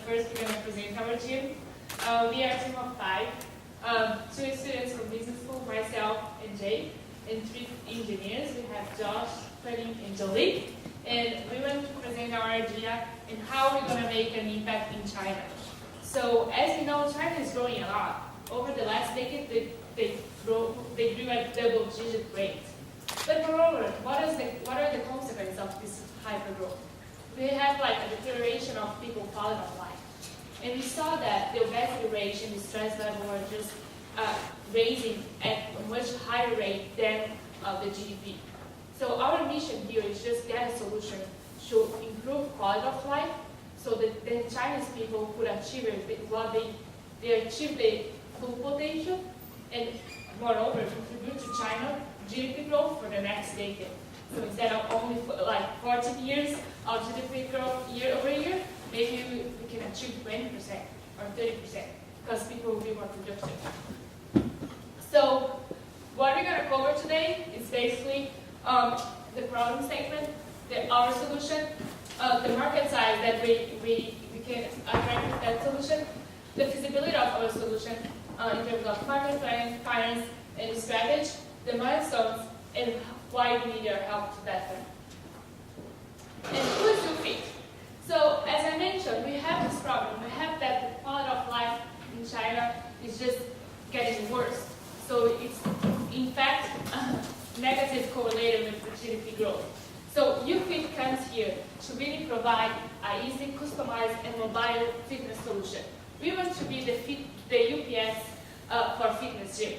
first we're going to present our gym. We are a team of 5. 2 students from business school, myself and Jay, and 3 engineers. We have Josh, Quentin, and Jolie. And we want to present our idea and how we're going to make an impact in China. So as you know, China is growing a lot. Over the last decade, they grew at double-digit rate. But moreover, what are the consequences of this hyper-growth? We have like a deterioration of people's quality of life. And we saw that the obesity rate and the stress level are just raising at a much higher rate than the GDP. So our mission here is just get a solution to improve quality of life so that the Chinese people could achieve what they achieve the full potential and moreover contribute to China GDP growth for the next decade. So instead of only like 14 years of GDP growth year over year, maybe we can achieve 20% or 30% because people will be more productive. So what we're going to cover today is basically the problem statement, our solution, the market size that we can attract with that solution, the feasibility of our solution in terms of market plan, finance, and strategy, the milestones, and why we need your help to better. And who is uFit? So as I mentioned, we have this problem. We have that the quality of life in China is just getting worse. So it's in fact negative correlated with the GDP growth. So uFit comes here to really provide an easy, customized, and mobile fitness solution. We want to be the UPS for fitness gym.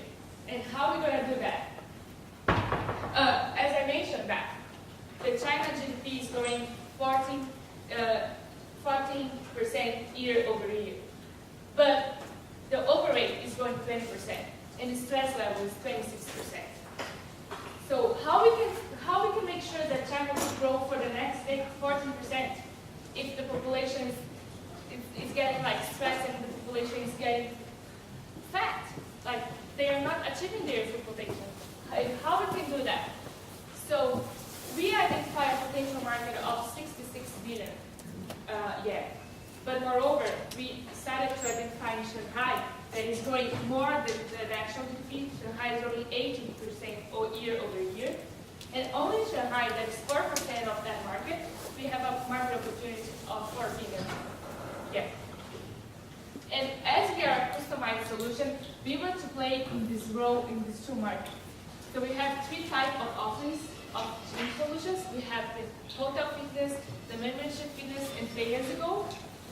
And how are we going to do that? As I mentioned that, the China GDP is growing 14% year over year. But the overweight is growing 20%, and the stress level is 26%. So how we can make sure that China will grow for the next 14% if the population is getting like stressed and the population is getting fat? Like they are not achieving their full potential. How we can do that? So we identify a potential market of 66 billion yen. But moreover, we started to identify in Shanghai that is growing more than the national GDP. Shanghai is growing 18% year over year. And only in Shanghai, that is 4% of that market, we have a market opportunity of 4 billion yen. And as we are a customized solution, we want to play in this role in these 2 markets. So we have 3 types of offerings of gym solutions. We have the hotel fitness, the membership fitness, and pay-as-you-go.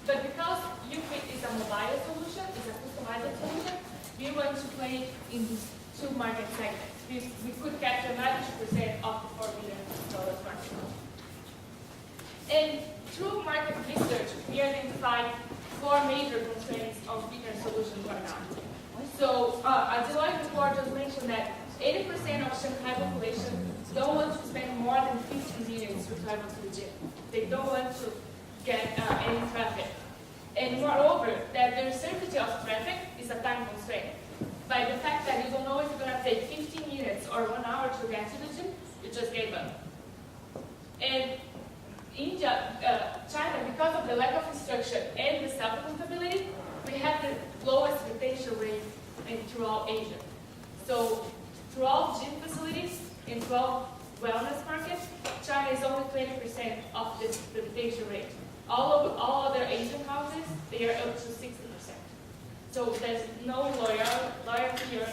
But because uFit is a mobile solution, is a customized solution, we want to play in these 2 market segments. We could capture 90% of the $4 billion market. And through market research, we identified 4 major constraints of fitness solutions right now. So a Deloitte report just mentioned that 80% of Shanghai population don't want to spend more than 15 minutes to travel to the gym. They don't want to get any traffic. And moreover, that the uncertainty of traffic is a time constraint. By the fact that you don't know if you're going to take 15 minutes or 1 hour to get to the gym, you just gave up. And China, because of the lack of instruction and the self-accountability, we have the lowest retention rate throughout Asia. So throughout gym facilities and throughout wellness markets, China is only 20% of the retention rate. All other Asian countries, they are up to 60%. So there's no loyalty or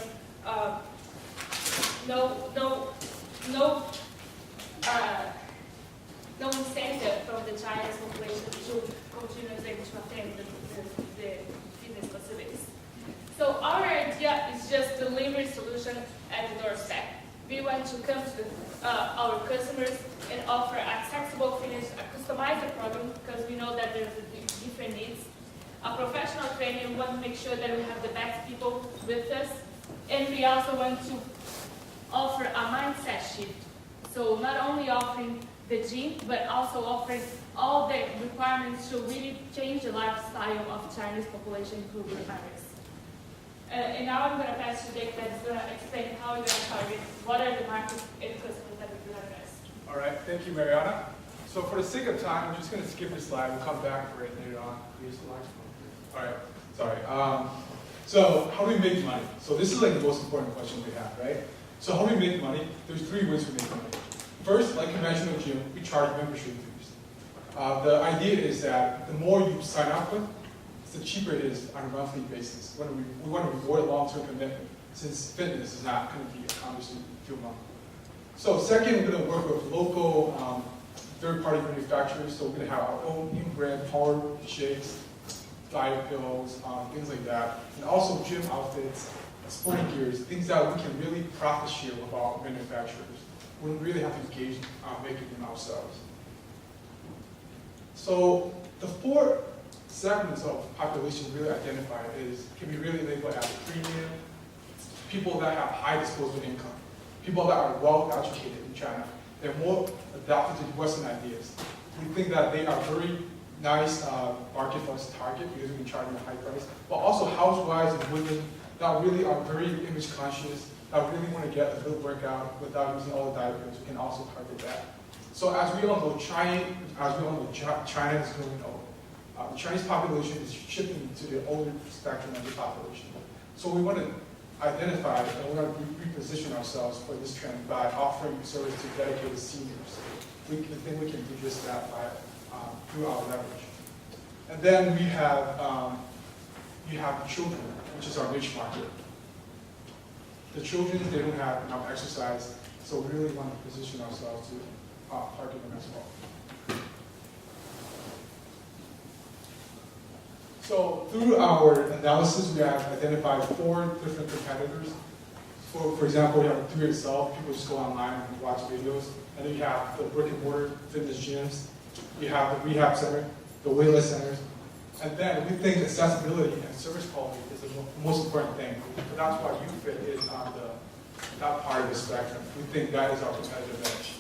no incentive from the Chinese population to continuously to attend the fitness facilities. So our idea is just delivery solution at the doorstep. We want to come to our customers and offer accessible fitness, a customized program because we know that there's different needs. A professional training, we want to make sure that we have the best people with us. And we also want to offer a mindset shift. So not only offering the gym, but also offering all the requirements to really change the lifestyle of Chinese population through requirements. And now I'm going to pass to Jake that is going to explain how we're going to target, what are the markets and customers that we're going to address. All right, thank you, Mariana. So for the sake of time, I'm just going to skip this slide. We'll come back for it later on. All right, sorry. So how do we make money? So this is like the most important question we have, right? So how do we make money? There's 3 ways we make money. First, like conventional gym, we charge membership fees. The idea is that the more you sign up with, the cheaper it is on a monthly basis. We want to reward long-term commitment, since fitness is not going to be accomplished in a few months. So second, we're going to work with local third-party manufacturers. So we're going to have our own in-brand power shakes, diet pills, things like that. And also gym outfits, sporting gears, things that we can really profit share with our manufacturers. We really have to engage making them ourselves. So the 4 segments of population really identified can be really labeled as premium, people that have high disposable income, people that are well educated in China. They're more adapted to Western ideas. We think that they are very nice market for us to target because we can charge them a high price, but also housewives and women that really are very image conscious, that really want to get a good workout without using all the diet pills. We can also target that. So as we all know, China is growing old. The Chinese population is shifting to the older spectrum of the population. So we want to identify and we want to reposition ourselves for this trend by offering service to dedicated seniors. We think we can do just that through our leverage. And then we have children, which is our niche market. The children, they don't have enough exercise, so we really want to position ourselves to target them as well. So through our analysis, we have identified 4 different competitors. For example, we have the do it yourself. People just go online and watch videos. And then you have the brick and mortar fitness gyms. You have the rehab center, the wellness centers. And then we think accessibility and service quality is the most important thing. But that's why uFit is on that part of the spectrum. We think that is our competitive edge.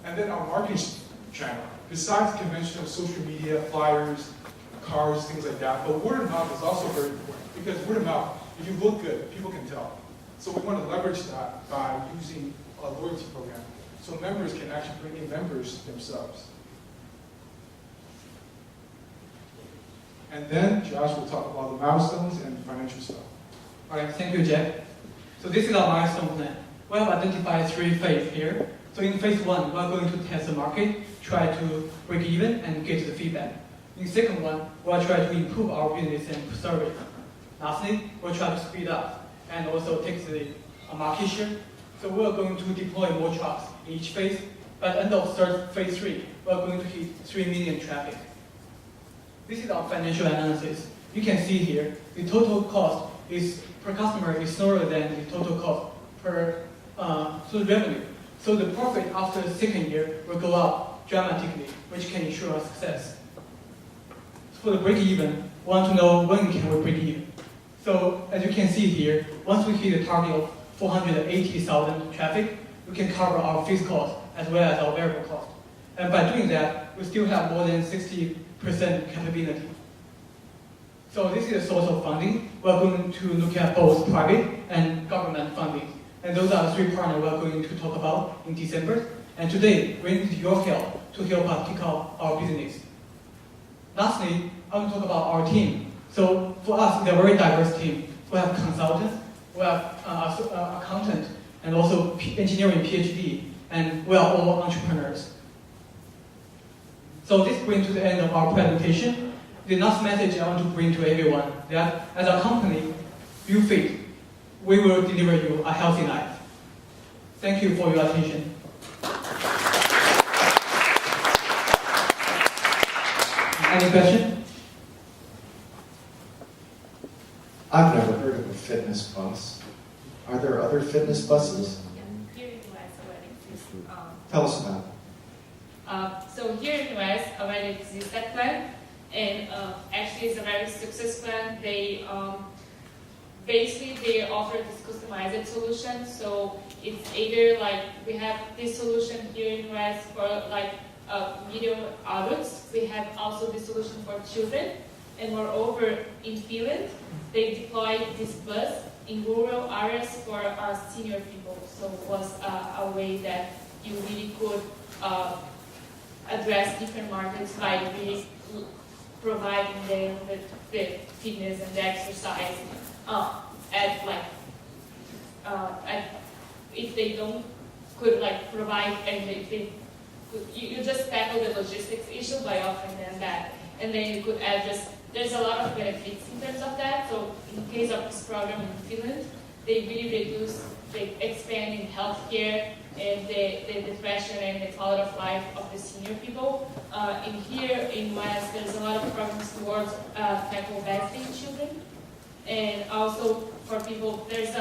And then our marketing channel. Besides conventional social media, flyers, cars, things like that, but word of mouth is also very important because word of mouth, if you look good, people can tell. So we want to leverage that by using a loyalty program so members can actually bring in members themselves. And then Josh will talk about the milestones and financial stuff. All right, thank you, Jeff. So this is our milestone plan. We have identified 3 phases here. So in phase 1, we're going to test the market, try to break even, and get the feedback. In second one, we'll try to improve our business and service. Lastly, we'll try to speed up and also take the market share. So we're going to deploy more trucks in each phase. By the end of phase 3, we're going to hit 3 million traffic. This is our financial analysis. You can see here, the total cost per customer is smaller than the total cost per revenue. So the profit after the second year will go up dramatically, which can ensure our success. For the break-even, we want to know when can we break even. So as you can see here, once we hit the target of 480,000 traffic, we can cover our fixed cost as well as our variable cost. And by doing that, we still have more than 60% capability. So this is a source of funding. We're going to look at both private and government funding. And those are the 3 partners we're going to talk about in December. And today, we need your help to help us kick off our business. Lastly, I want to talk about our team. So for us, it's a very diverse team. We have consultants, we have accountant, and also engineering PhD, and we are all entrepreneurs. So this brings to the end of our presentation. The last message I want to bring to everyone that as a company, uFit, we will deliver you a healthy life. Thank you for your attention. Any question? I've never heard of a fitness bus. Are there other fitness buses? Here in the US already exists. Tell us about it. So here in the US already exists that plan, and actually it's a very successful plan. They offer this customized solution. So it's either like we have this solution here in the US for like medium adults. We have also this solution for children, and moreover in Finland they deployed this bus in rural areas for our senior people. So it was a way that you really could address different markets by really providing them with the fitness and the exercise if they don't could provide, and if they could, you just tackle the logistics issue by offering them that, and then you could address. There's a lot of benefits in terms of that. So in case of this program in Finland, they really expand in healthcare and the depression and the quality of life of the senior people. In here in West, there's a lot of programs towards tackle vaccine children, and also for people, there's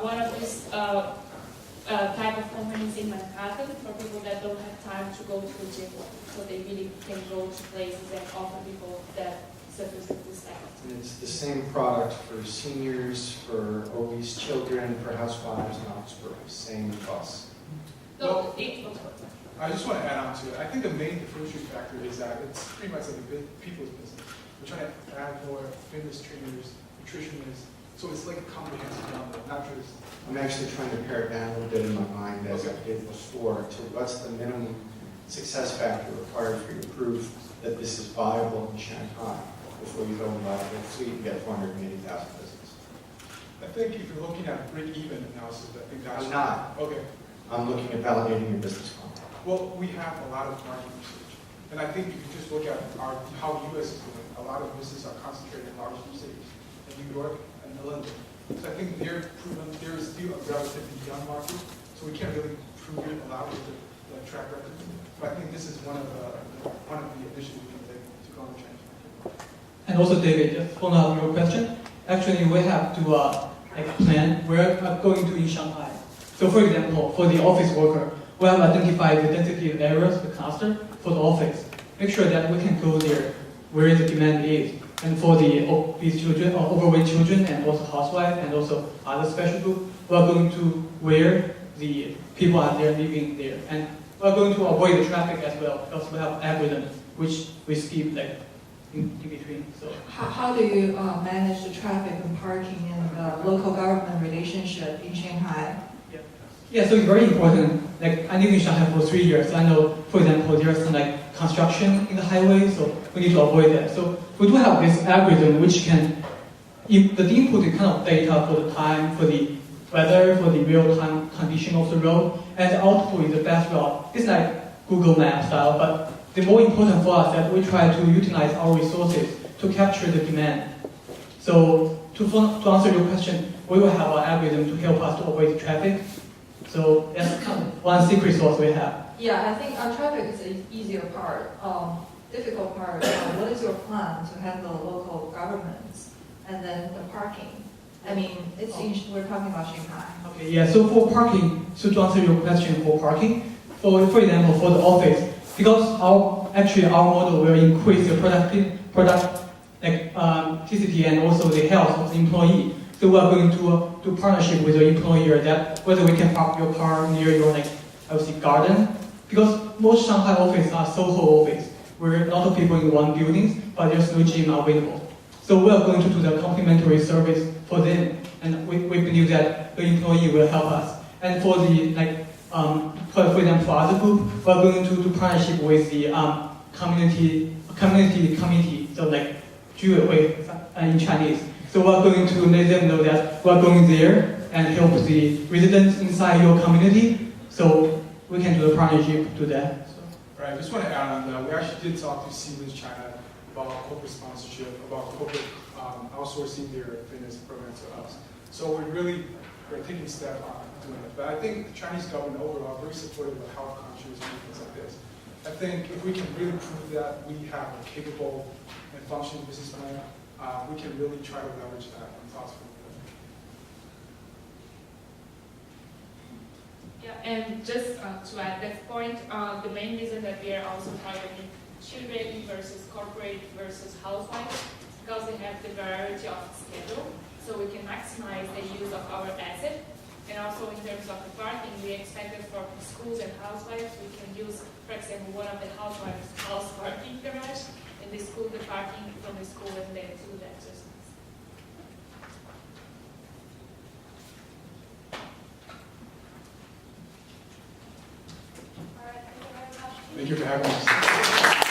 one of these type of companies in Manhattan for people that don't have time to go to the gym, so they really can go to places and offer people that suffers with this type of thing. And it's the same product for seniors, for obese children, for housewives and office workers, same costs. So, I just want to add on to it. I think the main differentiating factor is that it's pretty much like a people's business. We're trying to add more fitness trainers, nutritionists, so it's like a comprehensive number, not just. I'm actually trying to pare it down a little bit in my mind, as I did before, to what's the minimum success factor required for you to prove that this is viable in Shanghai before you go and buy a big fleet and get 480,000 business. I think if you're looking at break-even analysis, I think that's. I'm not. Okay. I'm looking at validating your business model. Well, we have a lot of market research, and I think if you just look at how U.S. is doing, a lot of businesses are concentrated in large cities, in New York and London. So I think they're proven. There is still a relatively young market, so we can't really prove it a lot with the track record. But I think this is one of the initiatives we can take to go on the Chinese market. And also, David, just follow up your question. Actually, we have to plan where we're going to in Shanghai. So, for example, for the office worker, we have identified the density areas, the cluster for the office. Make sure that we can go there where the demand is. And for the obese children, or overweight children, and also housewives, and also other special groups, we are going to where the people are there living there. And we are going to avoid the traffic as well, because we have algorithms which we skip in between. So how do you manage the traffic and parking and local government relationship in Shanghai? yeah, so it's very important. I live in Shanghai for 3 years. I know, for example, there's some construction in the highway, so we need to avoid that. So we do have this algorithm which can, the input is kind of data for the time, for the weather, for the real-time condition of the road, and the output is the best route. It's like Google Maps style, but the more important for us that we try to utilize our resources to capture the demand. So to answer your question, we will have an algorithm to help us to avoid traffic. So that's kind of one secret sauce we have. Yeah, I think traffic is the easier part. Difficult part, what is your plan to handle local governments and then the parking? I mean, we're talking about Shanghai. Okay, yeah, so for parking, so to answer your question for parking, for example, for the office, because our model will increase the productivity and also the health of the employee. So we are going to do partnership with the employer that whether we can park your car near your I would say garden, because most Shanghai offices are Soho office, where a lot of people in one building, but there's no gym available. So we are going to do the complimentary service for them, and we believe that the employee will help us. And for the for example, for other group, we are going to do partnership with the community committee, so in Chinese. So we are going to let them know that we are going there and help the residents inside your community. So we can do a partnership to that. So. Right, I just want to add on that. We actually did talk to Siemens China about corporate sponsorship, about corporate outsourcing their fitness program to us. So we're taking a step on doing it. But I think the Chinese government overall very supportive of health conscious and things like this. I think if we can really prove that we have a capable and functioning business plan, we can really try to leverage that and talk to them. Yeah, and just to add that point, the main reason that we are also targeting children versus corporate versus housewives, because they have the variety of schedule, so we can maximize the use of our asset. And also in terms of the parking, we expect that for schools and housewives, we can use, for example, one of the housewives' house parking garage, and the school, the parking from the school, and then to the exercise. Thank you for having us.